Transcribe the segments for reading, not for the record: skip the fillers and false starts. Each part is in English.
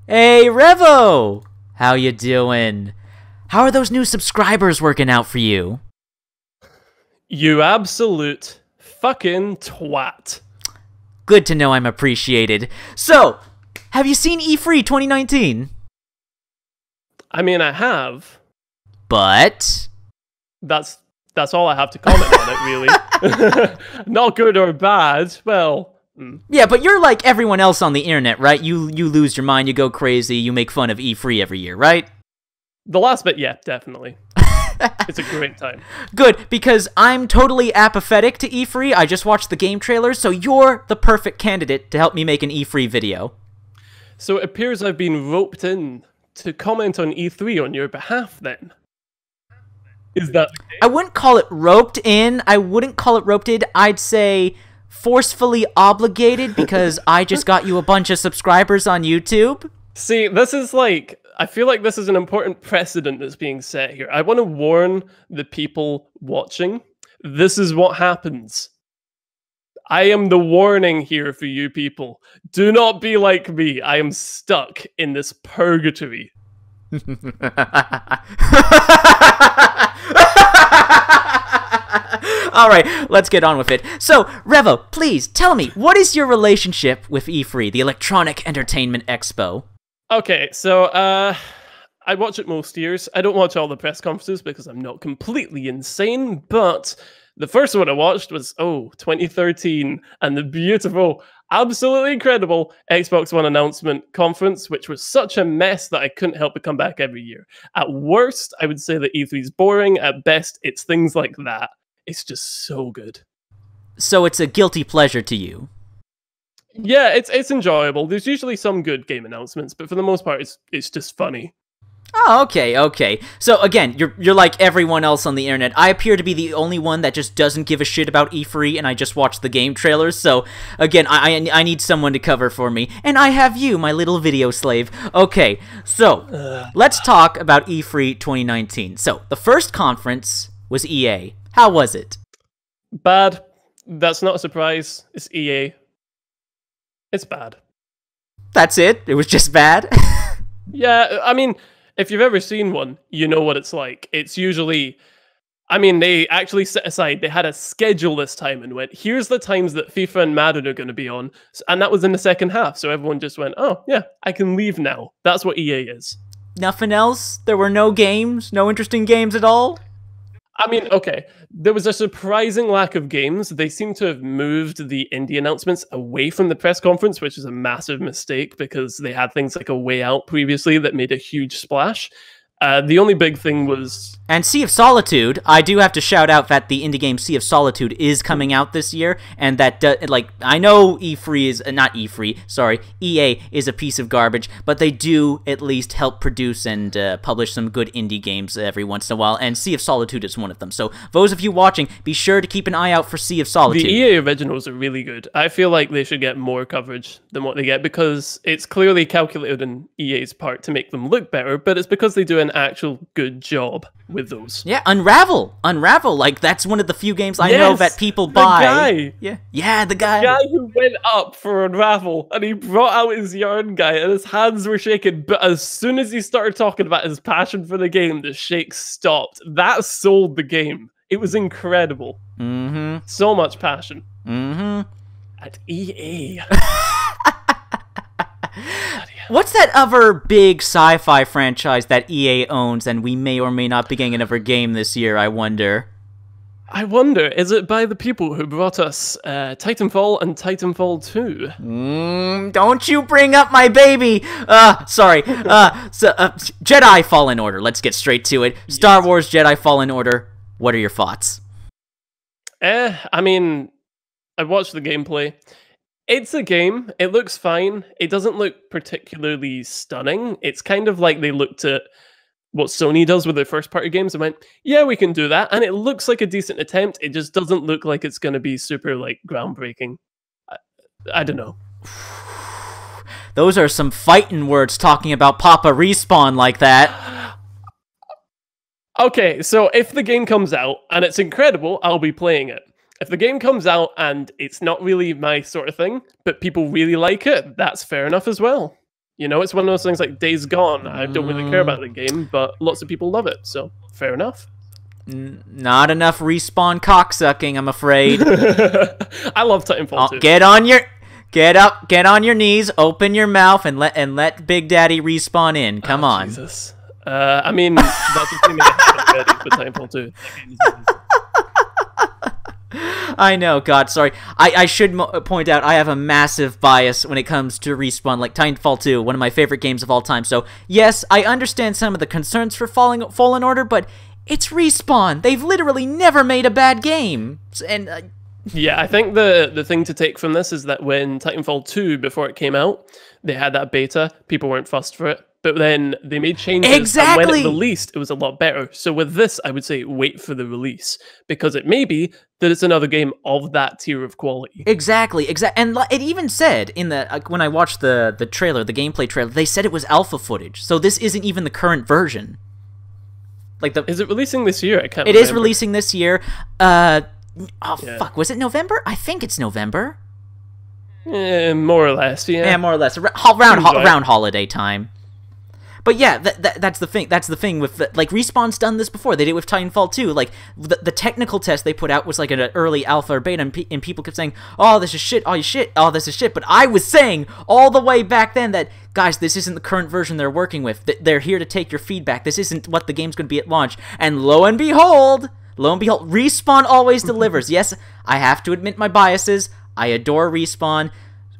Hey, Revo! How you doing? How are those new subscribers working out for you? You absolute fucking twat. Good to know I'm appreciated. So, have you seen E3 2019? I mean, I have. But... That's all I have to comment on it, really. Not good or bad. Well... Yeah, but you're like everyone else on the internet, right? You lose your mind, you go crazy, you make fun of E3 every year, right? The last bit, yeah, definitely. It's a great time. Good, because I'm totally apathetic to E3. I just watched the game trailers, so you're the perfect candidate to help me make an E3 video. So it appears I've been roped in to comment on E3 on your behalf, then. Is that the case? I wouldn't call it roped in. I wouldn't call it roped in. I'd say forcefully obligated because I just got you a bunch of subscribers on YouTube. See, this is like... I feel like this is an important precedent that's being set here. I want to warn the people watching. This is what happens. I am the warning here for you people. Do not be like me. I am stuck in this purgatory. All right, let's get on with it. So, Revo, please tell me, what is your relationship with E3, the Electronic Entertainment Expo? Okay, so I watch it most years. I don't watch all the press conferences because I'm not completely insane, but the first one I watched was, 2013, and the beautiful, absolutely incredible Xbox One announcement conference, which was such a mess that I couldn't help but come back every year. At worst, I would say that E3 is boring. At best, it's things like that. It's just so good. So it's a guilty pleasure to you? Yeah, it's enjoyable. There's usually some good game announcements, but for the most part, it's just funny. Oh, okay. So again, you're like everyone else on the internet. I appear to be the only one that just doesn't give a shit about E3, and I just watch the game trailers. So again, I need someone to cover for me, and I have you, my little video slave. Okay, so let's talk about E3 2019. So the first conference was EA. How was it? Bad. That's not a surprise. It's EA. It's bad. That's it? It was just bad? Yeah, I mean, if you've ever seen one, you know what it's like. It's usually... I mean, they actually set aside, they had a schedule this time and went, here's the times that FIFA and Madden are going to be on. And that was in the second half, so everyone just went, oh, yeah, I can leave now. That's what EA is. Nothing else? There were no games? No interesting games at all? I mean, okay, there was a surprising lack of games. They seem to have moved the indie announcements away from the press conference, which is a massive mistake because they had things like A Way Out previously that made a huge splash. The only big thing was... And Sea of Solitude, I do have to shout out that the indie game Sea of Solitude is coming out this year, and that, I know E3 is, not E3, sorry, EA is a piece of garbage, but they do at least help produce and publish some good indie games every once in a while, and Sea of Solitude is one of them. So, those of you watching, be sure to keep an eye out for Sea of Solitude. The EA originals are really good. I feel like they should get more coverage than what they get, because it's clearly calculated on EA's part to make them look better, but it's because they do an actual good job with those. Yeah, Unravel, like that's one of the few games I know that people buy. The guy. Yeah, the guy. The guy who went up for Unravel and he brought out his yarn guy and his hands were shaking, but as soon as he started talking about his passion for the game, the shakes stopped. That sold the game. It was incredible. So much passion. At EA. What's that other big sci-fi franchise that EA owns and we may or may not be getting another game this year, I wonder? I wonder, is it by the people who brought us Titanfall and Titanfall 2? Don't you bring up my baby! Sorry. Jedi Fallen Order, let's get straight to it. Yes. Star Wars Jedi Fallen Order, what are your thoughts? I mean, I watched the gameplay. It's a game. It looks fine. It doesn't look particularly stunning. It's kind of like they looked at what Sony does with their first-party games and went, yeah, we can do that. And it looks like a decent attempt. It just doesn't look like it's going to be super, groundbreaking. I don't know. Those are some fighting words talking about Papa Respawn like that. Okay, so if the game comes out and it's incredible, I'll be playing it. If the game comes out and it's not really my sort of thing, but people really like it, that's fair enough as well. You know, it's one of those things like Days Gone. I don't really care about the game, but lots of people love it, so fair enough. Not enough Respawn cocksucking, I'm afraid. I love Titanfall 2. Get on your knees, open your mouth, and let Big Daddy Respawn in. Come on. Jesus. I mean, that's the thing that ready for Titanfall 2. I know, God, sorry. I should point out I have a massive bias when it comes to Respawn, like Titanfall 2, one of my favorite games of all time. So, yes, I understand some of the concerns for Fallen Order, but it's Respawn. They've literally never made a bad game. And yeah, I think the thing to take from this is that when Titanfall 2, before it came out, they had that beta, people weren't fussed for it. But then they made changes, and when it released, it was a lot better. So with this, I would say wait for the release, because it may be that it's another game of that tier of quality. Exactly. And it even said in the when I watched the trailer, the gameplay trailer, they said it was alpha footage. So this isn't even the current version. Like is it releasing this year? I can't. It is releasing this year. Fuck, was it November? I think it's November. More or less. Yeah. Yeah, more or less around holiday time. But yeah, that's the thing. That's the thing with like Respawn's done this before. They did it with Titanfall 2. Like the technical test they put out was like an early alpha or beta, and people kept saying, "Oh, this is shit. Oh, shit. Oh, this is shit." But I was saying all the way back then that, guys, this isn't the current version they're working with. They're here to take your feedback. This isn't what the game's going to be at launch. And lo and behold, Respawn always delivers. Yes, I have to admit my biases. I adore Respawn.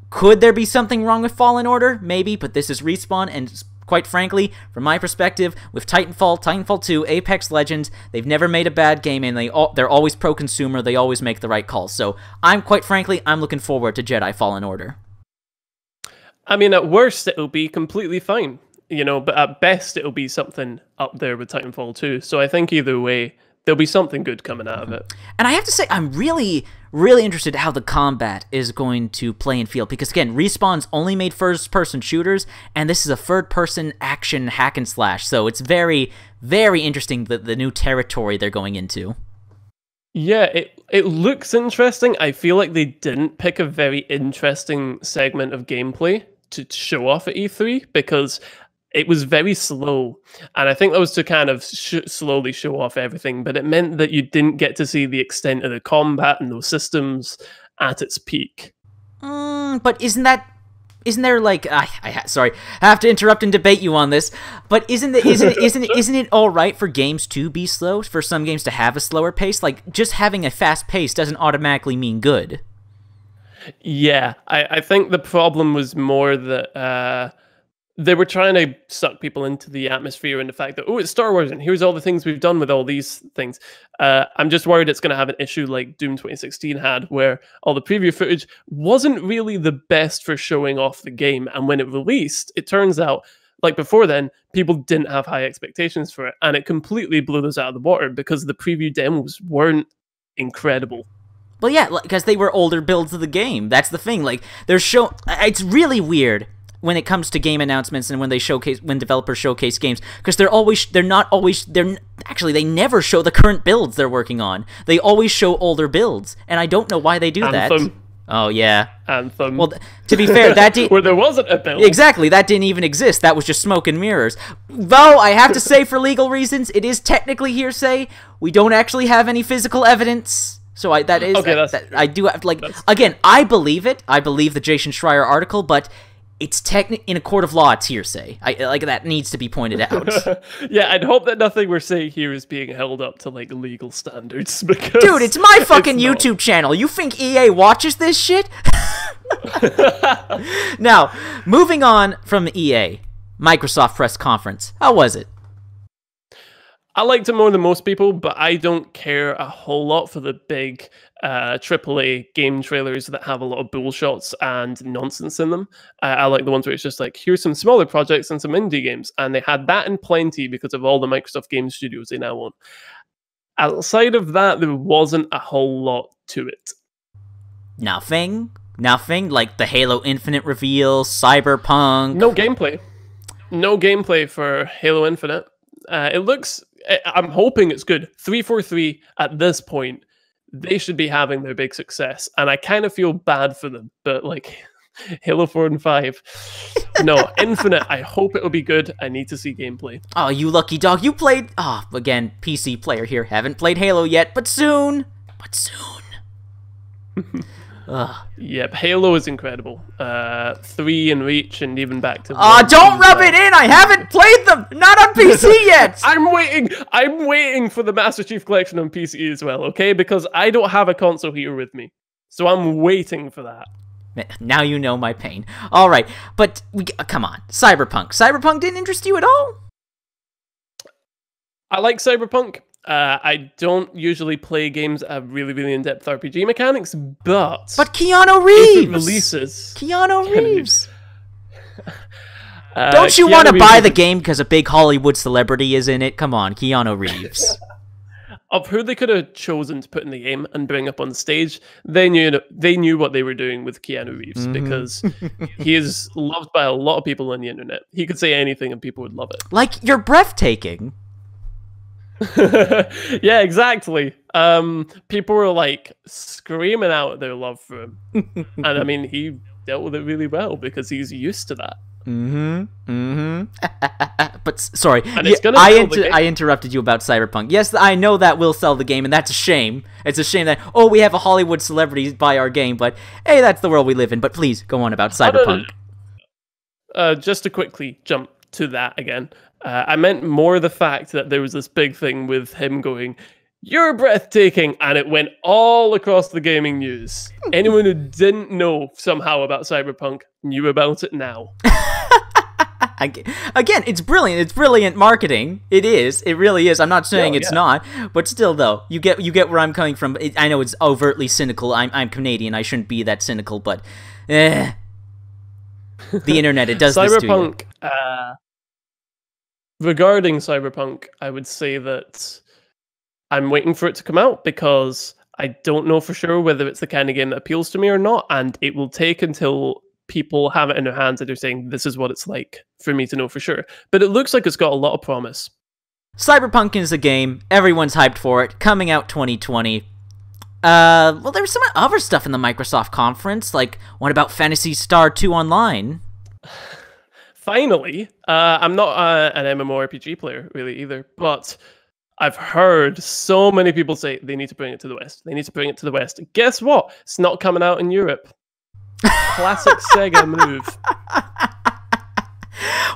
Could there be something wrong with Fallen Order? Maybe, but this is Respawn, and quite frankly, from my perspective, with Titanfall 2, Apex Legends, they've never made a bad game, and they're always pro-consumer. They always make the right calls. So I'm looking forward to Jedi Fallen Order. I mean, at worst, it'll be completely fine, you know, but at best, it'll be something up there with Titanfall 2. So I think either way, there'll be something good coming out of it. And I have to say, I'm really, really interested in how the combat is going to play and feel. Because, again, Respawn's only made first-person shooters, and this is a third-person action hack and slash. So it's very, very interesting, the new territory they're going into. Yeah, it looks interesting. I feel like they didn't pick a very interesting segment of gameplay to show off at E3, because it was very slow, and I think that was to kind of slowly show off everything, but it meant that you didn't get to see the extent of the combat and those systems at its peak. But isn't there like sorry, I have to interrupt and debate you on this, but isn't it all right for games to be slow, for some games to have a slower pace? Like, just having a fast pace doesn't automatically mean good. Yeah, I think the problem was more that they were trying to suck people into the atmosphere and the fact that, oh, it's Star Wars and here's all the things we've done with all these things. I'm just worried it's going to have an issue like Doom 2016 had, where all the preview footage wasn't really the best for showing off the game. And when it released, it turns out, like before then, people didn't have high expectations for it. And it completely blew those out of the water because the preview demos weren't incredible. Well, yeah, because they were older builds of the game. That's the thing. Like, it's really weird when it comes to game announcements and when developers showcase games, because they never show the current builds they're working on. They always show older builds, and I don't know why they do that. Oh yeah, Anthem. Well, to be fair, that did where there wasn't a build. Exactly, that didn't even exist. That was just smoke and mirrors. Though I have to say, for legal reasons, it is technically hearsay. We don't actually have any physical evidence. So I do have, like, again, I believe it. I believe the Jason Schreier article, but it's in a court of law, it's hearsay. That needs to be pointed out. Yeah, I'd hope that nothing we're saying here is being held up to, like, legal standards, because dude, it's my fucking YouTube channel. You think EA watches this shit? Now, moving on from EA, Microsoft press conference. How was it? I liked it more than most people, but I don't care a whole lot for the big AAA game trailers that have a lot of bull shots and nonsense in them. I like the ones where it's just like, here's some smaller projects and some indie games. And they had that in plenty because of all the Microsoft Game Studios they now own. Outside of that, there wasn't a whole lot to it. Nothing? Like the Halo Infinite reveal, Cyberpunk? No gameplay. No gameplay for Halo Infinite. I'm hoping it's good. 343 at this point, they should be having their big success, and I kind of feel bad for them, but like, Halo 4 and 5. No, Infinite, I hope it'll be good. I need to see gameplay. Oh, you lucky dog. You played... Oh, again, PC player here. Haven't played Halo yet, but soon. But soon. Yep, Halo is incredible. 3 and Reach and even back to... don't rub it in! I haven't played them! Not on PC yet! I'm waiting for the Master Chief Collection on PC as well, okay? Because I don't have a console here with me. So I'm waiting for that. Now you know my pain. Alright, but come on. Cyberpunk. Cyberpunk didn't interest you at all? I like Cyberpunk. I don't usually play games that have really, really in-depth RPG mechanics, but Keanu Reeves! If it releases... Keanu Reeves! Don't you want to buy the game because a big Hollywood celebrity is in it? Come on, Keanu Reeves. Of who they could have chosen to put in the game and bring up on the stage, they knew what they were doing with Keanu Reeves, because he is loved by a lot of people on the internet. He could say anything and people would love it. Like, you're breathtaking. Yeah, exactly. People were like screaming out their love for him. And I mean, he dealt with it really well because he's used to that. But sorry, I interrupted you about Cyberpunk. Yes, I know that will sell the game, and that's a shame. It's a shame that, oh, we have a Hollywood celebrity buy our game, but hey, that's the world we live in. But please, go on about Cyberpunk. Just to quickly jump to that again, I meant more the fact that there was this big thing with him going, "You're breathtaking," and it went all across the gaming news. Anyone who didn't know somehow about Cyberpunk knew about it now. Again, it's brilliant. It's brilliant marketing. It is. It really is. I'm not saying it's not, but still, though, you get where I'm coming from. I know it's overtly cynical. I'm Canadian. I shouldn't be that cynical, but the internet, it does this to you. Regarding Cyberpunk, I would say that I'm waiting for it to come out because I don't know for sure whether it's the kind of game that appeals to me or not, and it will take until people have it in their hands and they're saying this is what it's like for me to know for sure. But it looks like it's got a lot of promise. Cyberpunk is a game. Everyone's hyped for it. Coming out 2020. Well, there was some other stuff in the Microsoft conference. Like, what about Phantasy Star 2 Online? Finally, I'm not an MMORPG player really either, but I've heard so many people say they need to bring it to the West. They need to bring it to the West. Guess what? It's not coming out in Europe. Classic Sega move.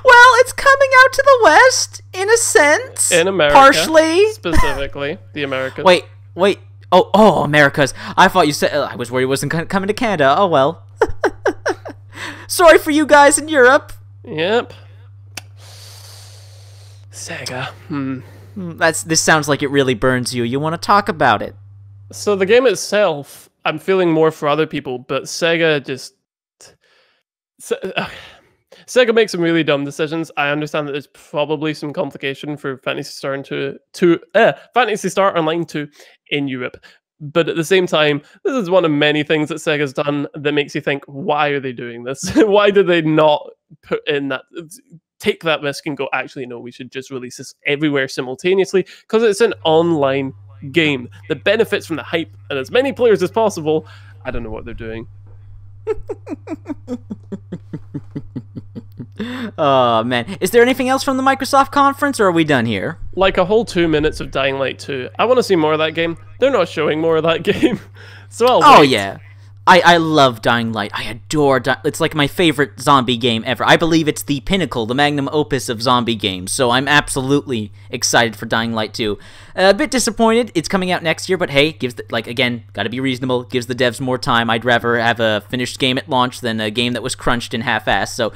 Well, it's coming out to the West, in a sense. In America. Partially. Specifically, the Americas. Wait. Oh, Americas. I thought you said... I was worried it wasn't coming to Canada. Oh, well. Sorry for you guys in Europe. Yep. Sega. This sounds like it really burns you. You want to talk about it? So the game itself, I'm feeling more for other people, but Sega just... Sega makes some really dumb decisions. I understand that there's probably some complication for Phantasy Star Online 2 in Europe. But at the same time, this is one of many things that Sega's done that makes you think, why are they doing this? Why did they not put in that... take that risk and go, actually, no, we should just release this everywhere simultaneously, because it's an online game that benefits from the hype and as many players as possible. I don't know what they're doing. Oh, man. Is there anything else from the Microsoft conference, or are we done here? Like a whole 2 minutes of Dying Light 2. I want to see more of that game. They're not showing more of that game. So I'll wait. Yeah. I love Dying Light. I adore it's like my favorite zombie game ever. I believe it's the pinnacle, the magnum opus of zombie games, so I'm absolutely excited for Dying Light 2. A bit disappointed it's coming out next year, but hey, again, gotta be reasonable, gives the devs more time. I'd rather have a finished game at launch than a game that was crunched and half-assed,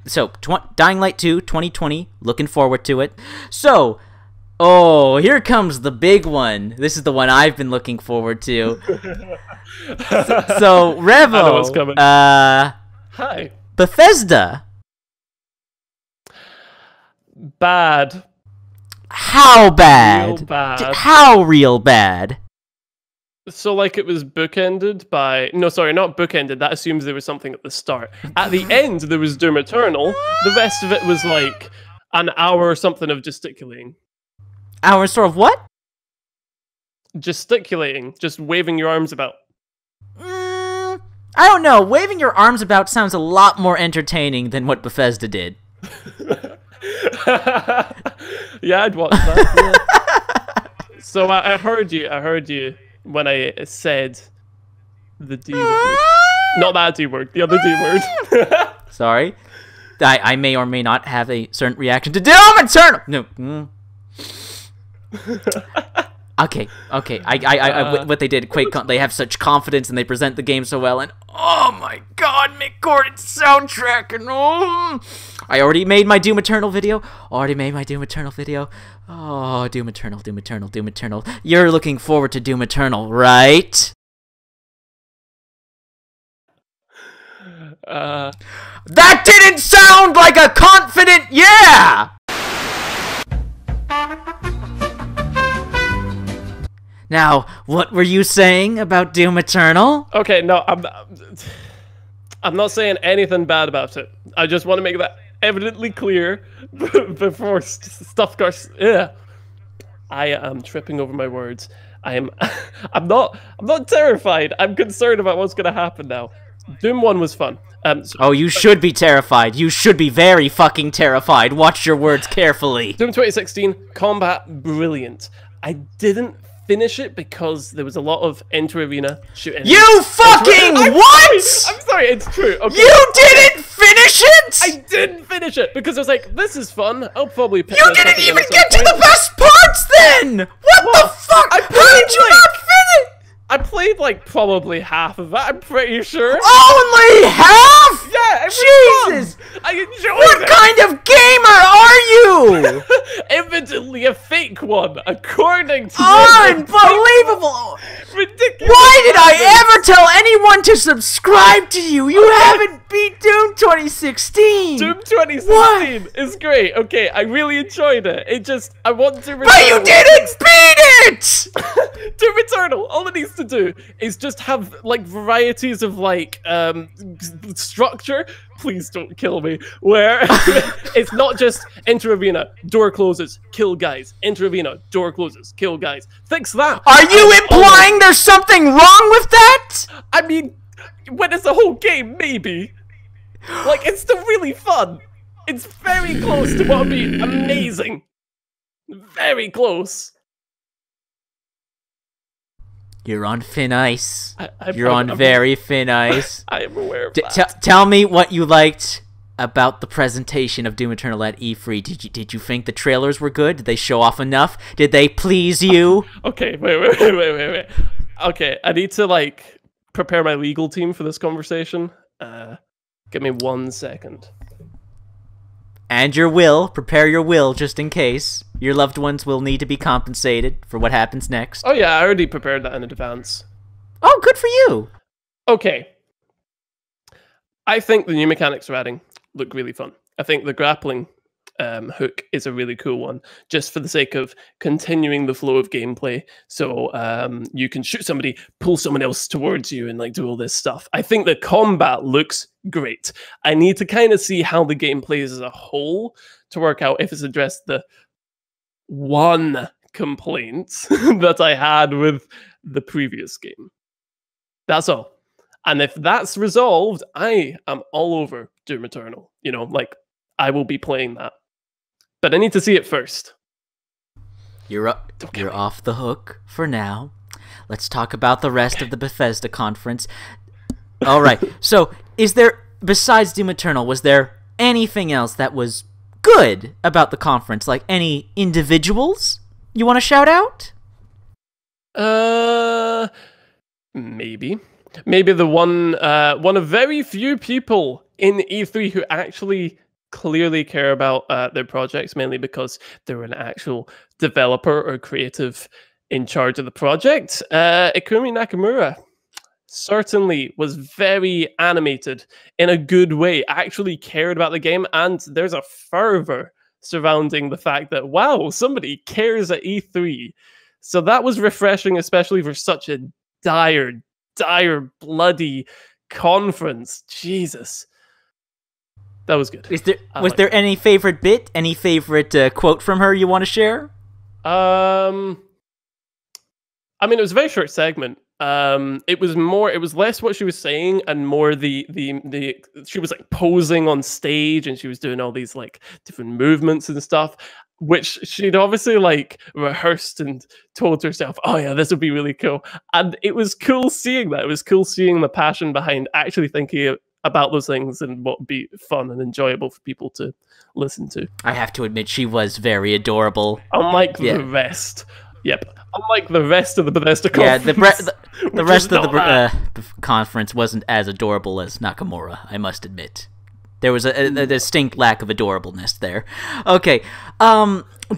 so Dying Light 2, 2020, looking forward to it. So, oh, here comes the big one. This is the one I've been looking forward to. So Revo, I know what's coming. Hi. Bethesda. Bad. How bad? Real bad. How real bad? So, like, it was bookended by... No, sorry, not bookended. That assumes there was something at the start. At the end, there was Doom Eternal. The rest of it was, like, an hour or something of gesticulating. Hour sort of what? Gesticulating. Just waving your arms about. I don't know. Waving your arms about sounds a lot more entertaining than what Bethesda did. Yeah, I'd watch that. Yeah. So I heard you. I heard you when I said the D word. Not that D word. The other D word. Sorry. I may or may not have a certain reaction to Doom Eternal. No. Okay. What they did, they have such confidence and they present the game so well, and oh my god, Mick Gordon's soundtrack, and I already made my Doom Eternal video. Oh, Doom Eternal. You're looking forward to Doom Eternal, right? That didn't sound like a confident yeah! Now, what were you saying about Doom Eternal? Okay, no, I'm not saying anything bad about it. I just want to make that evidently clear before stuff goes. Yeah, I am tripping over my words. I'm not terrified. I'm concerned about what's going to happen now. Doom 1 was fun. Oh, you should be terrified. You should be very fucking terrified. Watch your words carefully. Doom 2016, combat, brilliant. I didn't finish it because there was a lot of inter-arena shooting. You fucking what? I'm sorry, it's true. Okay. You didn't finish it? I didn't finish it because I was like, this is fun. I'll probably pick You didn't even get to the best parts then! What the fuck? How did you not finish? I played like probably half of it, I'm pretty sure. Only half? Yeah, it was Jesus! fun. I enjoyed it. What kind of gamer are you? Evidently a fake one, according to Unbelievable! ridiculous. Why did I ever tell anyone to subscribe to you? You haven't beat Doom 2016! Doom 2016 is great. Okay, I really enjoyed it. I want to. But you didn't beat it! Doom Eternal. All it needs to do is just have like varieties of like structure. Please don't kill me. Where it's not just enter arena, door closes, kill guys. Enter arena, door closes, kill guys. Fix that. Are you implying there's something wrong with that? I mean, when it's a whole game, maybe. Like, it's still really fun. It's very close to what would be amazing. Very close. You're on thin ice. You're on very thin ice. I am aware of that. Tell me what you liked about the presentation of Doom Eternal at E3. Did you think the trailers were good? Did they show off enough? Did they please you? Okay, wait. Okay, I need to like prepare my legal team for this conversation. Give me 1 second. And your will. Prepare your will just in case. Your loved ones will need to be compensated for what happens next. Oh yeah, I already prepared that in advance. Oh, good for you. Okay. I think the new mechanics they're adding look really fun. I think the grappling hook is a really cool one, just for the sake of continuing the flow of gameplay. So you can shoot somebody, pull someone else towards you, and like do all this stuff. I think the combat looks great. I need to kind of see how the game plays as a whole to work out if it's addressed the one complaint that I had with the previous game. That's all. And if that's resolved, I am all over Doom Eternal. You know, like, I will be playing that. But I need to see it first. You're off the hook for now. Let's talk about the rest of the Bethesda conference. All right. So, besides Doom Eternal, was there anything else that was good about the conference? Like any individuals you want to shout out? Maybe the one of very few people in E3 who actually clearly care about their projects, mainly because they're an actual developer or creative in charge of the project. Ikumi Nakamura certainly was very animated in a good way, actually cared about the game, and there's a fervor surrounding the fact that, wow, somebody cares at E3. So that was refreshing, especially for such a dire, bloody conference. Jesus. That was good. Was there any favorite bit, any favorite quote from her you want to share? I mean, it was a very short segment. It was less what she was saying and more the she was like posing on stage and she was doing all these like different movements and stuff, which she'd obviously like rehearsed and told herself, oh yeah, this would be really cool. And it was cool seeing that. It was cool seeing the passion behind actually thinking about those things and what would be fun and enjoyable for people to listen to. I have to admit, she was very adorable. Unlike the rest. Yep. Unlike the rest of the Bethesda conference. Yeah, the rest of the conference wasn't as adorable as Nakamura, I must admit. There was a distinct lack of adorableness there. Okay,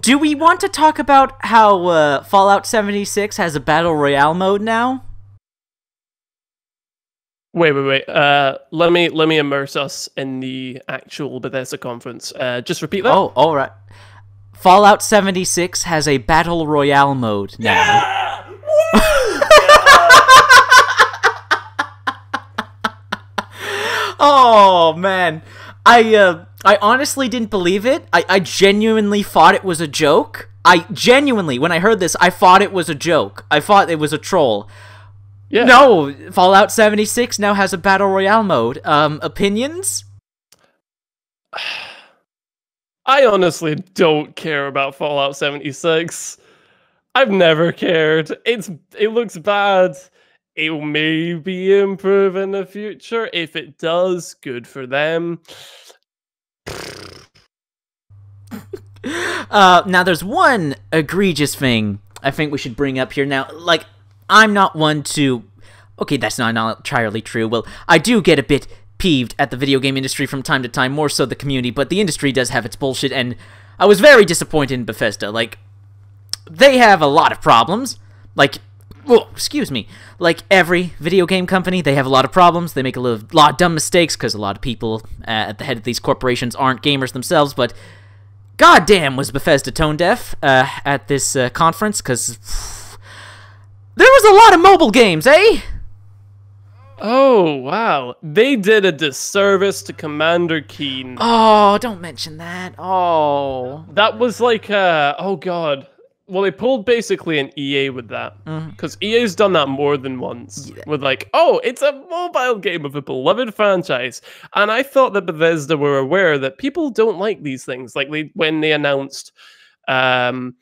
do we want to talk about how Fallout 76 has a Battle Royale mode now? Wait. Let me immerse us in the actual Bethesda conference. Just repeat that. Oh, all right. Fallout 76 has a Battle Royale mode now. Yeah! Oh, man. I honestly didn't believe it. I genuinely thought it was a joke. When I heard this, I thought it was a joke. I thought it was a troll. Yeah. No, Fallout 76 now has a Battle Royale mode. Opinions? I honestly don't care about Fallout 76. I've never cared. It looks bad. It will maybe improve in the future. If it does, good for them. Now there's one egregious thing I think we should bring up here. Now, like, I'm not one to... Okay, that's not entirely true. Well, I do get a bit peeved at the video game industry from time to time, more so the community, but the industry does have its bullshit, and I was very disappointed in Bethesda. Like, they have a lot of problems. Like, oh, excuse me. Like every video game company, they have a lot of problems. They make a lot of dumb mistakes, because a lot of people at the head of these corporations aren't gamers themselves, but goddamn was Bethesda tone deaf at this conference, because there was a lot of mobile games, eh? Oh, wow. They did a disservice to Commander Keen. Oh, don't mention that. Oh. That was like, oh god. Well, they pulled basically an EA with that. Because EA's done that more than once. Yeah. With like, oh, it's a mobile game of a beloved franchise. And I thought that Bethesda were aware that people don't like these things. Like, when they announced Elder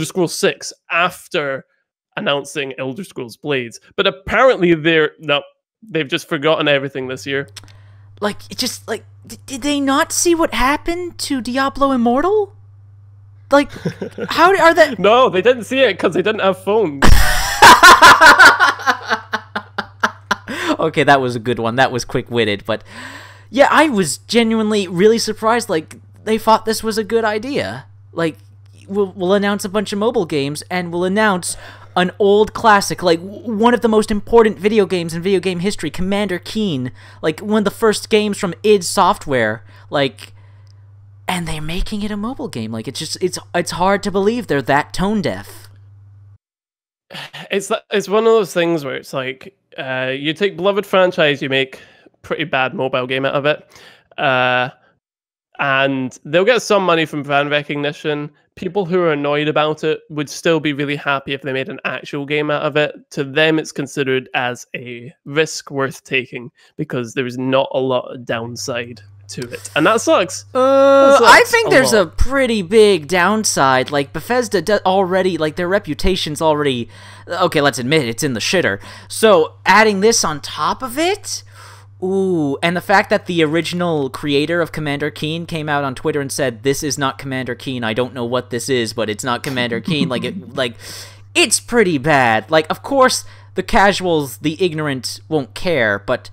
Scrolls 6 after announcing Elder Scrolls Blades, but apparently they've just forgotten everything this year. Like, it just like, did they not see what happened to Diablo Immortal? Like, how are they? No, they didn't see it because they didn't have phones. Okay, that was a good one. That was quick-witted, but yeah, I was genuinely really surprised. Like, they thought this was a good idea. Like, we'll announce a bunch of mobile games, and we'll announce an old classic, like one of the most important video games in video game history, Commander Keen, like one of the first games from id Software, like, and they're making it a mobile game. Like, it's hard to believe they're that tone deaf. It's one of those things where it's like, you take beloved franchise, you make pretty bad mobile game out of it, and they'll get some money from fan recognition. People who are annoyed about it would still be really happy if they made an actual game out of it. To them, it's considered as a risk worth taking because there's not a lot of downside to it. And that sucks. I think there's a pretty big downside. Like, Bethesda already, like, their reputation's already... Okay, let's admit it, it's in the shitter. So, adding this on top of it... Ooh, and the fact that the original creator of Commander Keen came out on Twitter and said, "This is not Commander Keen. I don't know what this is, but it's not Commander Keen." It's pretty bad. Like, of course, the casuals, the ignorant, won't care, but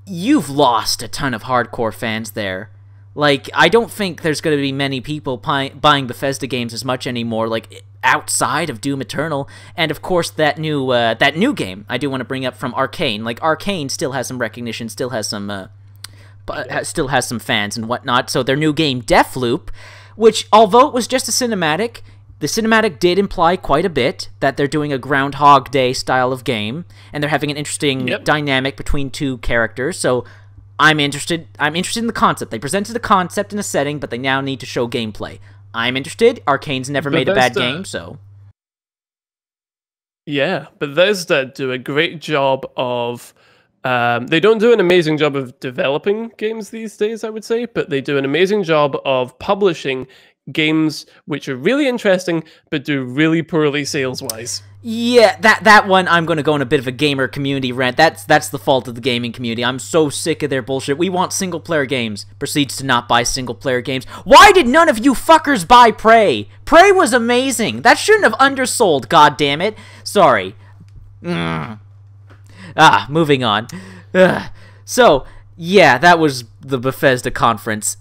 you've lost a ton of hardcore fans there. Like, I don't think there's going to be many people buying Bethesda games as much anymore, like, outside of Doom Eternal. And, of course, that new game I do want to bring up from Arcane. Like, Arcane still has some recognition, still has some fans and whatnot. So their new game, Deathloop, which, although it was just a cinematic, the cinematic did imply quite a bit that they're doing a Groundhog Day style of game, and they're having an interesting dynamic between two characters, so... I'm interested in the concept. They presented the concept in a setting, but they now need to show gameplay. I'm interested. Arcane's never made a bad game, so... Yeah, Bethesda do a great job of. They don't do an amazing job of developing games these days, I would say, but they do an amazing job of publishing games which are really interesting but do really poorly sales-wise. Yeah, that one, I'm going to go on a bit of a gamer community rant. That's the fault of the gaming community. I'm so sick of their bullshit. We want single-player games. Proceeds to not buy single-player games. Why did none of you fuckers buy Prey? Prey was amazing. That shouldn't have undersold, goddammit. Sorry. Moving on. So, yeah, that was the Bethesda conference.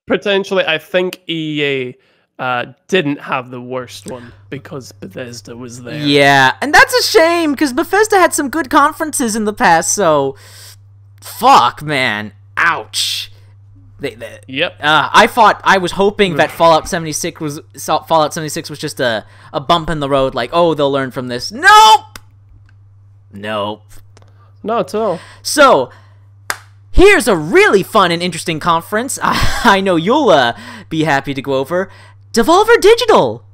Potentially, I think EA didn't have the worst one because Bethesda was there. Yeah, and that's a shame, because Bethesda had some good conferences in the past, so... Fuck, man. Ouch. Yep. I was hoping that Fallout 76 was just a bump in the road, like, oh, they'll learn from this. Nope! Nope. Not at all. So, here's a really fun and interesting conference I know you'll be happy to go over. Devolver Digital!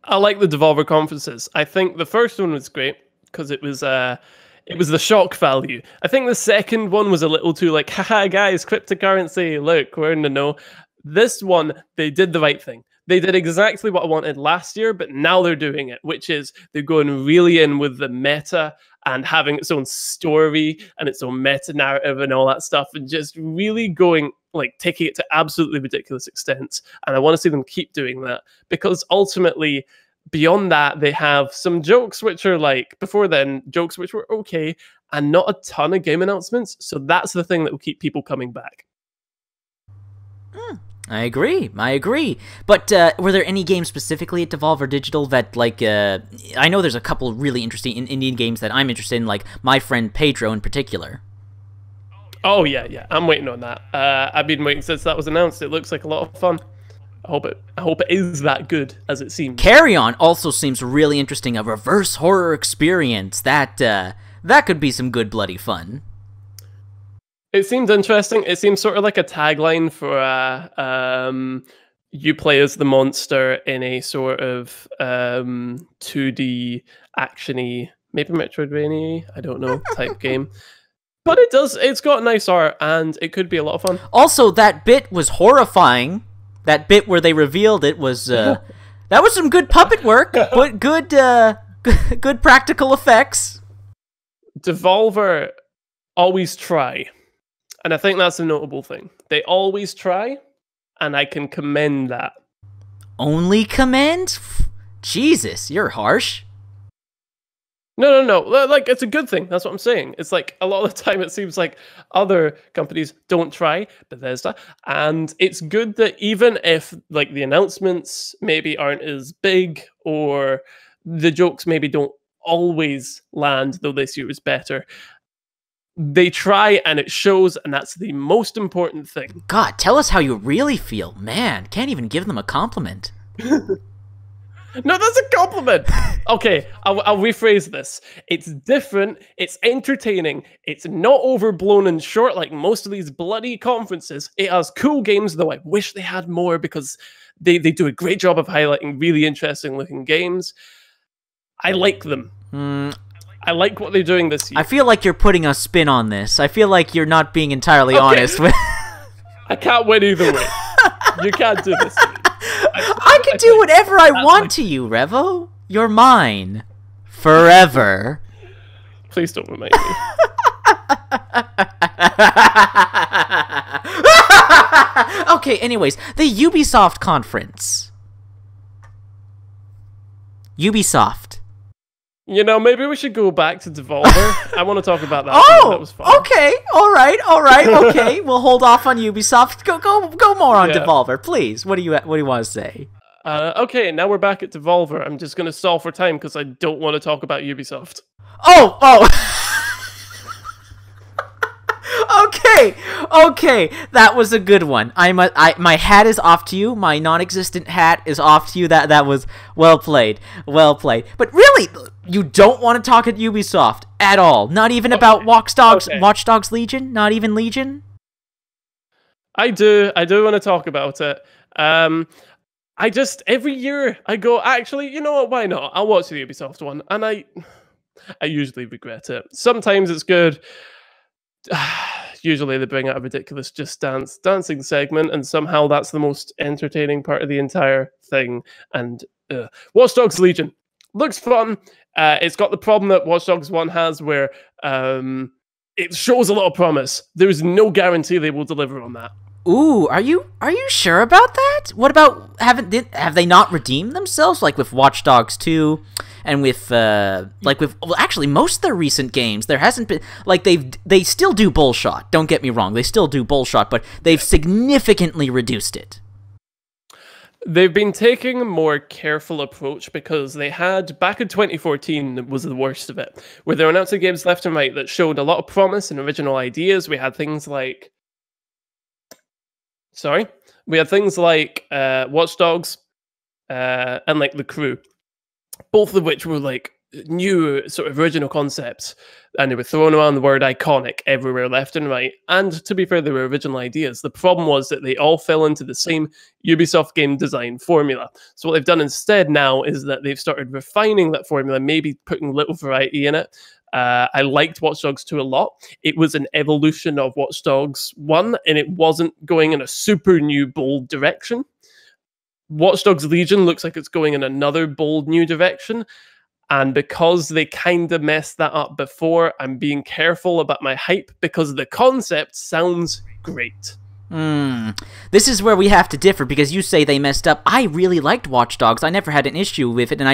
I like the Devolver conferences. I think the first one was great because it was the shock value. I think the second one was a little too like, haha guys, cryptocurrency, look, we're in the know. This one, they did the right thing. They did exactly what I wanted last year, but now they're doing it, which is they're going really in with the meta and having its own story and its own meta narrative and all that stuff, and just really going, like, taking it to absolutely ridiculous extents. And I want to see them keep doing that, because ultimately, beyond that, they have some jokes which are like, before then, jokes which were okay, and not a ton of game announcements. So that's the thing that will keep people coming back. I agree. But were there any games specifically at Devolver Digital that, like, I know there's a couple really interesting indie games that I'm interested in, like My Friend Pedro in particular. Oh, yeah. I'm waiting on that. I've been waiting since that was announced. It looks like a lot of fun. I hope it is that good as it seems. Carry On also seems really interesting. A reverse horror experience. That could be some good bloody fun. It seemed interesting. It seems sort of like a tagline for you play as the monster in a sort of 2D actiony, maybe Metroidvania, I don't know, type game. But it's got nice art, and it could be a lot of fun. Also, that bit was horrifying. That bit where they revealed it was that was some good puppet work, but good practical effects. Devolver always try. And I think that's a notable thing. They always try, and I can commend that. Only commend? Jesus, you're harsh. No. Like, it's a good thing. That's what I'm saying. It's like, a lot of the time it seems like other companies don't try, Bethesda, and it's good that even if, like, the announcements maybe aren't as big, or the jokes maybe don't always land, though this year is better, they try, and it shows, and that's the most important thing. God, tell us how you really feel. Man, can't even give them a compliment. No, that's a compliment. Okay, I'll rephrase this. It's different, it's entertaining, it's not overblown and short like most of these bloody conferences. It has cool games, though I wish they had more, because they do a great job of highlighting really interesting looking games. I like them. I like what they're doing this year. I feel like you're putting a spin on this. I feel like you're not being entirely honest with... I can't win either way. You can't do this to me. I can do whatever I want to you, Revo. You're mine. Forever. Please don't remind me. Okay, anyways, the Ubisoft conference. Ubisoft. You know, maybe we should go back to Devolver. I want to talk about that. Oh, that was fun. Okay, all right, okay. We'll hold off on Ubisoft. Go more on Devolver, please. What do you want to say? Okay, now we're back at Devolver. I'm just gonna stall for time because I don't want to talk about Ubisoft. Oh. Okay, that was a good one. My hat is off to you. My non-existent hat is off to you. That was well played. But really, you don't want to talk at Ubisoft at all. Not even about Watch Dogs Legion. Not even Legion. I do want to talk about it. every year I go, actually, you know what, why not? I'll watch the Ubisoft one. And I usually regret it. Sometimes it's good. Usually they bring out a ridiculous dancing segment, and somehow that's the most entertaining part of the entire thing. And Watch Dogs Legion looks fun. It's got the problem that Watch Dogs 1 has, where it shows a lot of promise. There's no guarantee they will deliver on that. Ooh, are you sure about that? What about have they not redeemed themselves, like with Watch Dogs 2 and with well, actually most of their recent games, there hasn't been, like, they still do bullshot. Don't get me wrong, they still do bullshot, but they've significantly reduced it. They've been taking a more careful approach, because they had, back in 2014 was the worst of it, where they were announcing games left and right that showed a lot of promise and original ideas. We had things like Watch Dogs and like The Crew, both of which were like new sort of original concepts, and they were throwing around the word iconic everywhere left and right. And to be fair, they were original ideas. The problem was that they all fell into the same Ubisoft game design formula. So what they've done instead now is that they've started refining that formula, maybe putting little variety in it. I liked Watch Dogs 2 a lot. It was an evolution of Watch Dogs 1, and it wasn't going in a super new, bold direction. Watch Dogs Legion looks like it's going in another bold new direction. And because they kind of messed that up before, I'm being careful about my hype, because the concept sounds great. This is where we have to differ, because you say they messed up. I really liked Watch Dogs. I never had an issue with it, and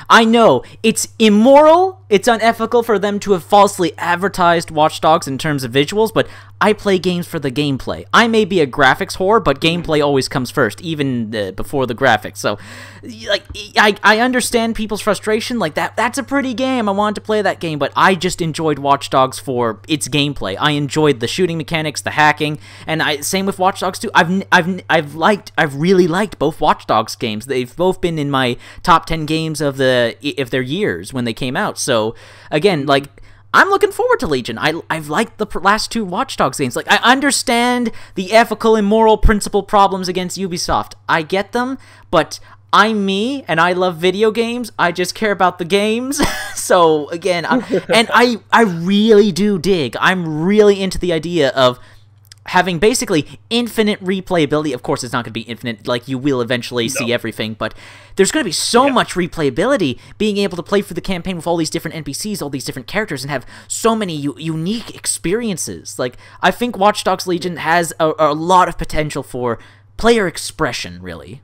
I know it's immoral, it's unethical for them to have falsely advertised Watch Dogs in terms of visuals, but I play games for the gameplay. I may be a graphics whore, but gameplay always comes first, even before the graphics. So, like, I understand people's frustration. Like, that's a pretty game. I wanted to play that game, but I just enjoyed Watch Dogs for its gameplay. I enjoyed the shooting mechanics, the hacking, and same with Watch Dogs 2. I've really liked both Watch Dogs games. They've both been in my top 10 games of their years when they came out. So again, like, I'm looking forward to Legion. I've liked the last 2 Watch Dogs games. Like, I understand the ethical and moral principle problems against Ubisoft. I get them, but I'm me, and I love video games. I just care about the games. So again, I really do dig. I'm really into the idea of having basically infinite replayability. Of course, it's not going to be infinite, like, you will eventually see everything, but there's going to be so much replayability, being able to play through the campaign with all these different NPCs, all these different characters, and have so many unique experiences. Like, I think Watch Dogs Legion has a lot of potential for player expression, really.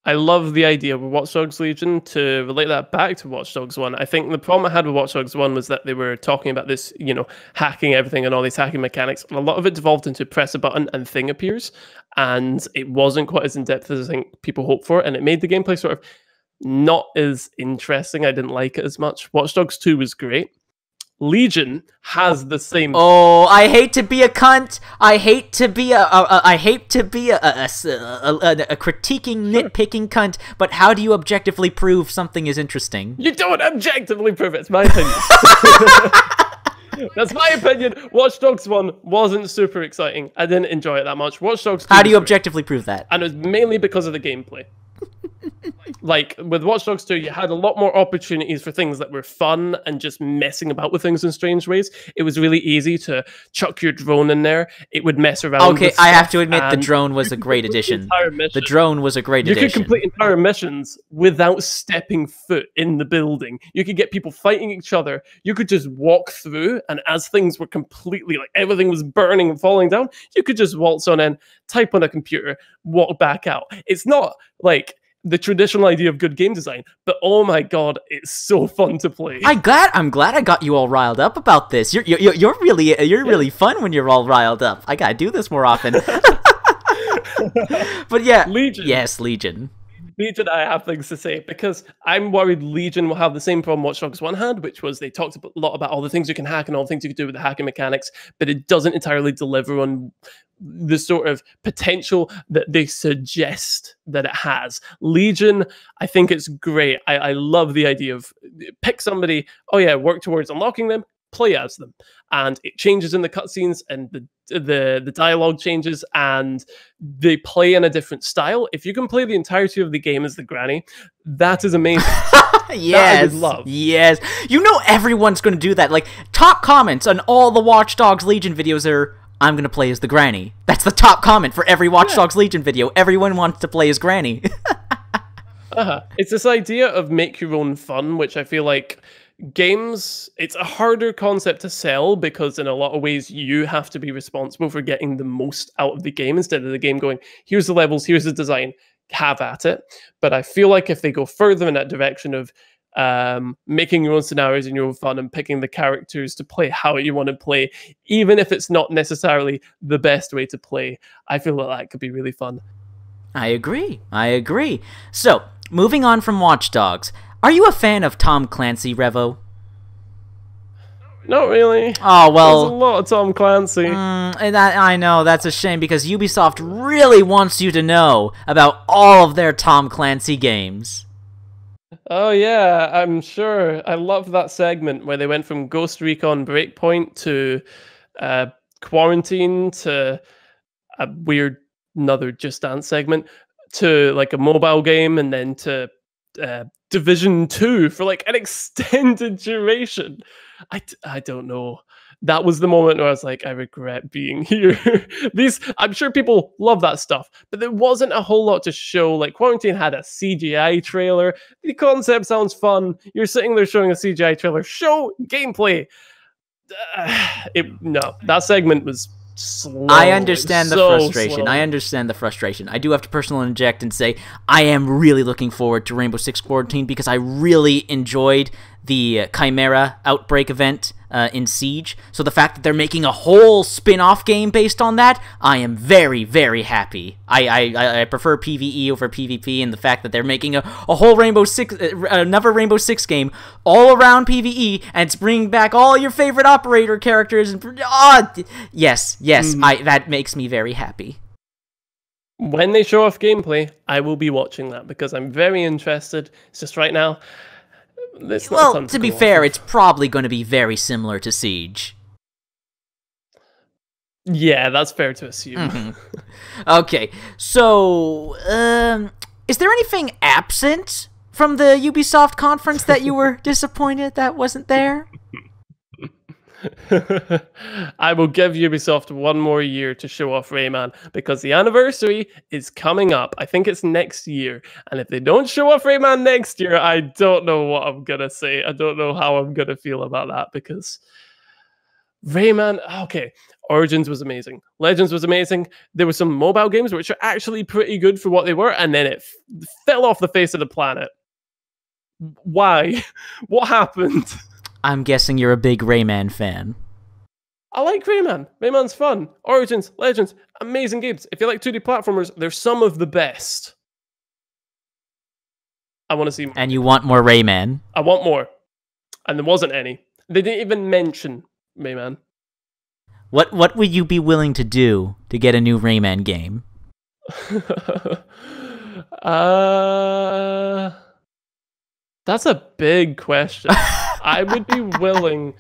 I love the idea of Watch Dogs Legion. To relate that back to Watch Dogs 1, I think the problem I had with Watch Dogs 1 was that they were talking about this, you know, hacking everything and all these hacking mechanics. And a lot of it devolved into press a button and thing appears. And it wasn't quite as in-depth as I think people hoped for. And it made the gameplay sort of not as interesting. I didn't like it as much. Watch Dogs 2 was great. Legion has the same. Oh, I hate to be a cunt. I hate to be a critiquing, nitpicking cunt. But how do you objectively prove something is interesting? You don't objectively prove it. It's my opinion. That's my opinion. Watch Dogs 1 wasn't super exciting. I didn't enjoy it that much. Watch Dogs 2. How do you objectively prove that? And it was mainly because of the gameplay. Like, with Watch Dogs 2, you had a lot more opportunities for things that were fun and just messing about with things in strange ways. It was really easy to chuck your drone in there. It would mess around. Okay, I have to admit, the drone was a great addition. The drone was a great addition. You could complete entire missions without stepping foot in the building. You could get people fighting each other. You could just walk through, and as things were completely, like, everything was burning and falling down, you could just waltz on in, type on a computer, walk back out. It's not like the traditional idea of good game design, but oh my god, it's so fun to play. I'm glad I got you all riled up about this. You're really fun when you're all riled up. I gotta do this more often. But yeah, Legion. Yes, Legion. Legion, I have things to say, because I'm worried Legion will have the same problem Watch Dogs 1 had, which was they talked a lot about all the things you can hack and all the things you can do with the hacking mechanics, but it doesn't entirely deliver on the sort of potential that they suggest that it has. Legion, I think it's great. I love the idea of pick somebody, oh yeah, work towards unlocking them, play as them, and it changes in the cutscenes, and the dialogue changes, and they play in a different style. If you can play the entirety of the game as the granny, that is amazing. Yes, I would love. yes. You know everyone's going to do that. Like, top comments on all the Watch Dogs Legion videos are, I'm going to play as the granny. That's the top comment for every Watch Dogs Legion video. Everyone wants to play as granny. It's this idea of make your own fun, which I feel like games, it's a harder concept to sell because in a lot of ways you have to be responsible for getting the most out of the game instead of the game going, here's the levels, here's the design, have at it. But I feel like if they go further in that direction of making your own scenarios and your own fun and picking the characters to play how you want to play, even if it's not necessarily the best way to play, I feel like that could be really fun. I agree. I agree. So, moving on from Watch Dogs, are you a fan of Tom Clancy, Revo? Not really. Oh, well... There's a lot of Tom Clancy. And I know, that's a shame, because Ubisoft really wants you to know about all of their Tom Clancy games. Oh yeah, I'm sure. I love that segment where they went from Ghost Recon Breakpoint to Quarantine to a weird another Just Dance segment to like a mobile game and then to Division 2 for like an extended duration. I don't know. That was the moment where I was like, I regret being here. I'm sure people love that stuff, but there wasn't a whole lot to show. Like Quarantine had a CGI trailer. The concept sounds fun. You're sitting there showing a CGI trailer. Show gameplay. No, that segment was slow. I understand the frustration. Slow. I understand the frustration. I do have to personally inject and say I am really looking forward to Rainbow Six Quarantine because I really enjoyed the Chimera Outbreak event in Siege. So the fact that they're making a whole spin-off game based on that, I am very, very happy. I prefer PvE over PvP, and the fact that they're making a whole Rainbow Six, another Rainbow Six game all around PvE, and it's bringing back all your favorite operator characters. And yes, that makes me very happy. When they show off gameplay, I will be watching that because I'm very interested. It's just right now. Well, to be fair, it's probably going to be very similar to Siege. Yeah, that's fair to assume. Mm-hmm. Okay, so, is there anything absent from the Ubisoft conference that you were disappointed that wasn't there? I will give Ubisoft one more year to show off Rayman because the anniversary is coming up. I think it's next year. And if they don't show off Rayman next year, I don't know what I'm going to say. I don't know how I'm going to feel about that because Rayman, okay, Origins was amazing. Legends was amazing. There were some mobile games which are actually pretty good for what they were, and then it fell off the face of the planet. Why? What happened? I'm guessing you're a big Rayman fan. I like Rayman. Rayman's fun. Origins, Legends, amazing games. If you like 2D platformers, they're some of the best. I want to see more. And you want more Rayman. I want more. And there wasn't any. They didn't even mention Rayman. What would you be willing to do to get a new Rayman game? That's a big question. I would be willing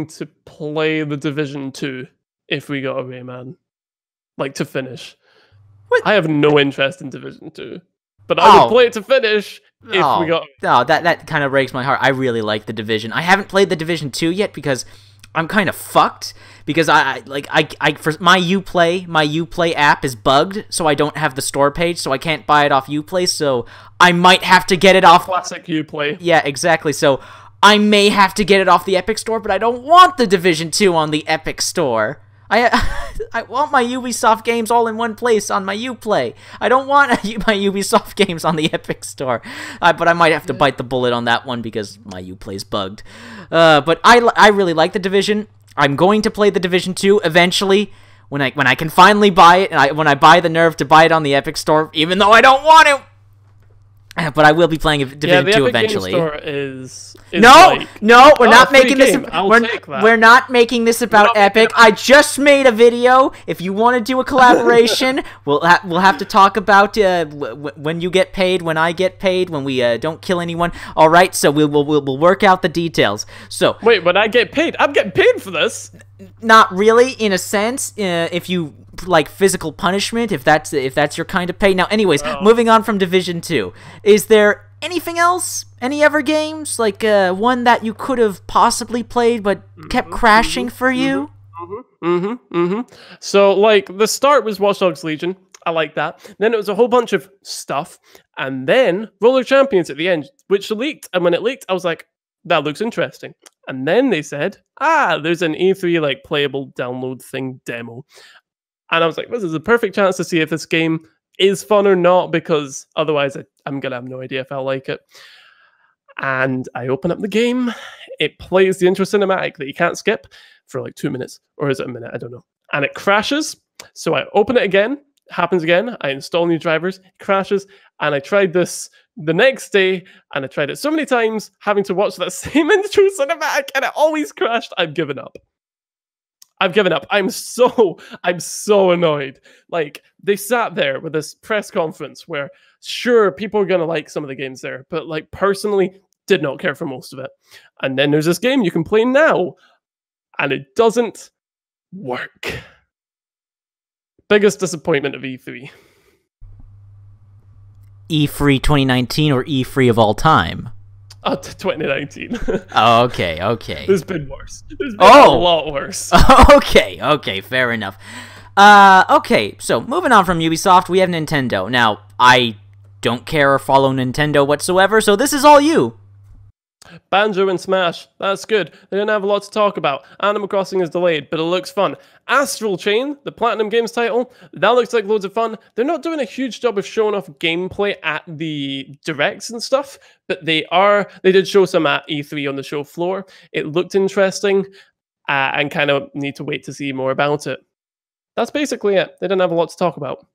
to play the Division 2 if we got a Rayman. Like, to finish. What? I have no interest in Division 2. But I would play it to finish if we got... No, that kind of breaks my heart. I really like the Division. I haven't played the Division 2 yet because I'm kind of fucked. Because for my Uplay app is bugged, so I don't have the store page, so I can't buy it off Uplay, so I might have to get it off... Classic Uplay. Yeah, exactly, so I may have to get it off the Epic Store, but I don't want the Division 2 on the Epic Store. I want my Ubisoft games all in one place on my Uplay. I don't want my Ubisoft games on the Epic Store. But I might have to bite the bullet on that one because my Uplay's bugged. But I really like the Division. I'm going to play the Division 2 eventually when I can finally buy it, and when I buy the nerve to buy it on the Epic Store, even though I don't want to. But I will be playing Division 2 Epic eventually. Game Store is No, like, no, we're not free making this. game. I'll We're, take that. we're not making this about We're not making Epic. I just made a video. If you want to do a collaboration, we'll have to talk about when you get paid, when I get paid, when we don't kill anyone. All right, so we'll work out the details. So Wait, when I get paid, I'm getting paid for this. not really, in a sense. If you like physical punishment, if that's your kind of pay. Now, anyways, moving on from Division 2, is there anything else? Any other games? Like one that you could have possibly played but kept crashing for you? So, like, the start was Watch Dogs Legion. I like that. Then it was a whole bunch of stuff. And then Roller Champions at the end, which leaked. And when it leaked, I was like, that looks interesting. And then they said, there's an E3, like, playable download thing demo. And I was like, this is a perfect chance to see if this game is fun or not, because otherwise I'm going to have no idea if I'll like it. And I open up the game. It plays the intro cinematic that you can't skip for like 2 minutes. Or is it a minute? I don't know. And it crashes. So I open it again. It happens again. I install new drivers. It crashes. And I tried this the next day. And I tried it so many times, having to watch that same intro cinematic. And it always crashed. I've given up. I'm so annoyed. Like, they sat there with this press conference where, sure, people are going to like some of the games there, but, like, personally, did not care for most of it. And then there's this game you can play now, and it doesn't work. Biggest disappointment of E3. E3 2019 or E3 of all time? 2019. Oh, okay. There's been worse. There's been a lot worse. Okay, fair enough. Okay, so moving on from Ubisoft, we have Nintendo. Now, I don't care or follow Nintendo whatsoever, so this is all you. Banjo and Smash, that's good. They didn't have a lot to talk about. Animal Crossing is delayed, but it looks fun. Astral Chain, the Platinum Games title, that looks like loads of fun. They're not doing a huge job of showing off gameplay at the directs and stuff, but they did show some at E3 on the show floor. It looked interesting, and kind of need to wait to see more about it. That's basically it. They didn't have a lot to talk about.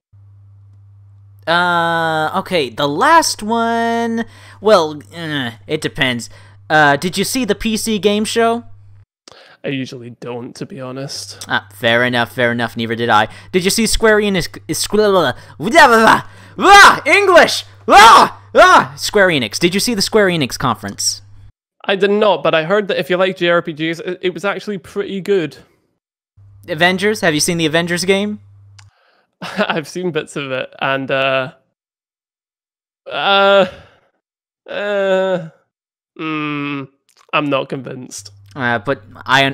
Okay, the last one, well, it depends. Did you see the PC game show? I usually don't, to be honest. Fair enough, neither did I. Did you see Square Enix, English! Square Enix, did you see the Square Enix conference? I did not, but I heard that if you like JRPGs, it was actually pretty good. Avengers, have you seen the Avengers game? I've seen bits of it, and I'm not convinced. But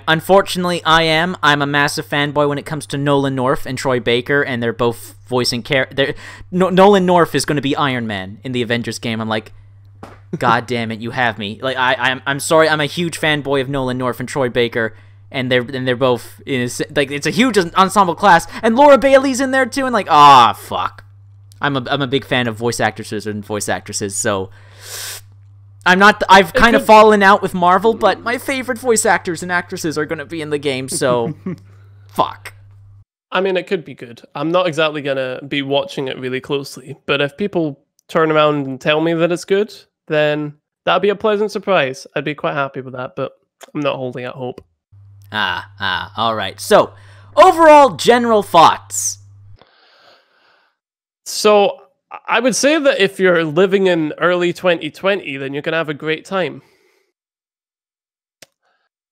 unfortunately, I'm a massive fanboy when it comes to Nolan North and Troy Baker, and they're both voicing Nolan North is going to be Iron Man in the Avengers game. I'm like, God damn it, you have me. Like, I'm sorry, I'm a huge fanboy of Nolan North and Troy Baker. And they're both like, it's a huge ensemble class, and Laura Bailey's in there too, and like, fuck. I'm a big fan of voice actresses and voice actresses, so I've kind of fallen out with Marvel, but my favorite voice actors and actresses are gonna be in the game, so fuck. I mean, it could be good. I'm not exactly gonna be watching it really closely, but if people turn around and tell me that it's good, then that'd be a pleasant surprise. I'd be quite happy with that, but I'm not holding out hope. Alright. So, overall general thoughts. So, I would say that if you're living in early 2020, then you can have a great time.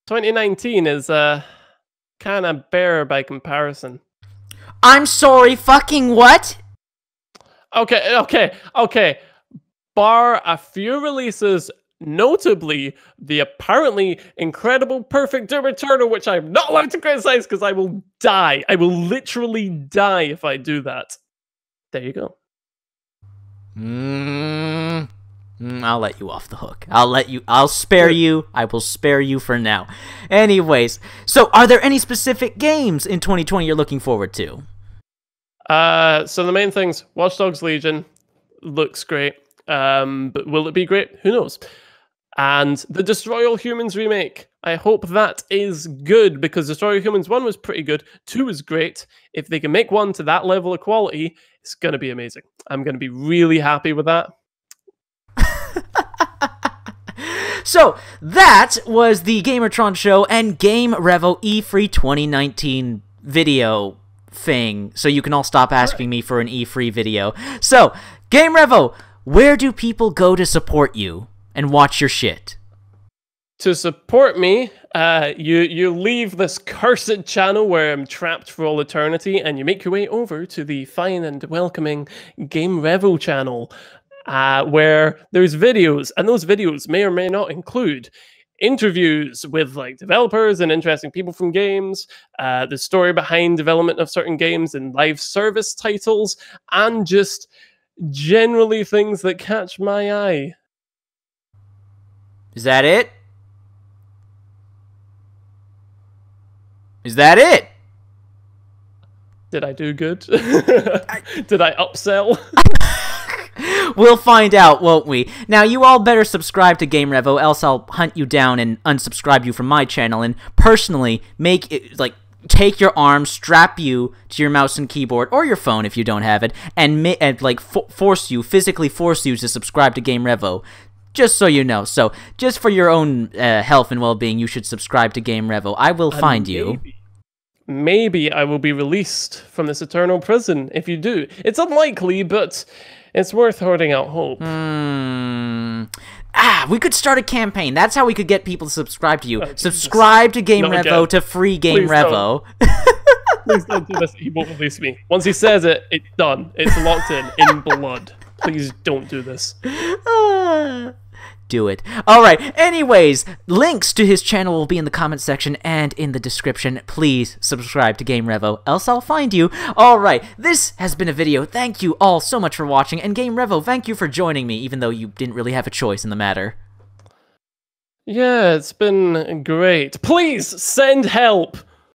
2019 is kind of bare by comparison. I'm sorry, fucking what? Okay. Bar a few releases, notably the apparently incredible Perfect Doom Eternal, which I'm not allowed to criticize because I will die. I will literally die if I do that. There you go. I'll let you off the hook. I'll spare you. I will spare you for now. Anyways, so are there any specific games in 2020 you're looking forward to? So the main things, Watch Dogs Legion looks great. But will it be great? Who knows? And the Destroy All Humans remake. I hope that is good, because Destroy All Humans 1 was pretty good. 2 is great. If they can make 1 to that level of quality, it's going to be amazing. I'm going to be really happy with that. So, that was the Gamertron show and Game Revo E3 2019 video thing. So you can all stop asking me for an E3 video. So, Game Revo, where do people go to support you and watch your shit? To support me, you leave this cursed channel where I'm trapped for all eternity, and you make your way over to the fine and welcoming Game Revo channel, where there's videos, and those videos may or may not include interviews with like developers and interesting people from games, the story behind development of certain games and live service titles, and just generally things that catch my eye. Is that it? Is that it? Did I do good? Did I upsell? We'll find out, won't we? Now, you all better subscribe to Game Revo, else I'll hunt you down and unsubscribe you from my channel, and personally make it, like, take your arm, strap you to your mouse and keyboard, or your phone if you don't have it, and physically force you to subscribe to Game Revo. Just so you know. So, just for your own health and well-being, you should subscribe to Game Revo. I will find you. Maybe I will be released from this eternal prison if you do. It's unlikely, but it's worth holding out hope. We could start a campaign. That's how we could get people to subscribe to you. Subscribe to Game Revo to free Game Revo. Please don't do this. He won't release me. Once he says it, it's done. It's locked in blood. Please don't do this. Do it. Alright, anyways, links to his channel will be in the comment section and in the description. Please subscribe to Game Revo, else I'll find you. Alright, this has been a video. Thank you all so much for watching, and Game Revo, thank you for joining me, even though you didn't really have a choice in the matter. Yeah, it's been great. Please send help!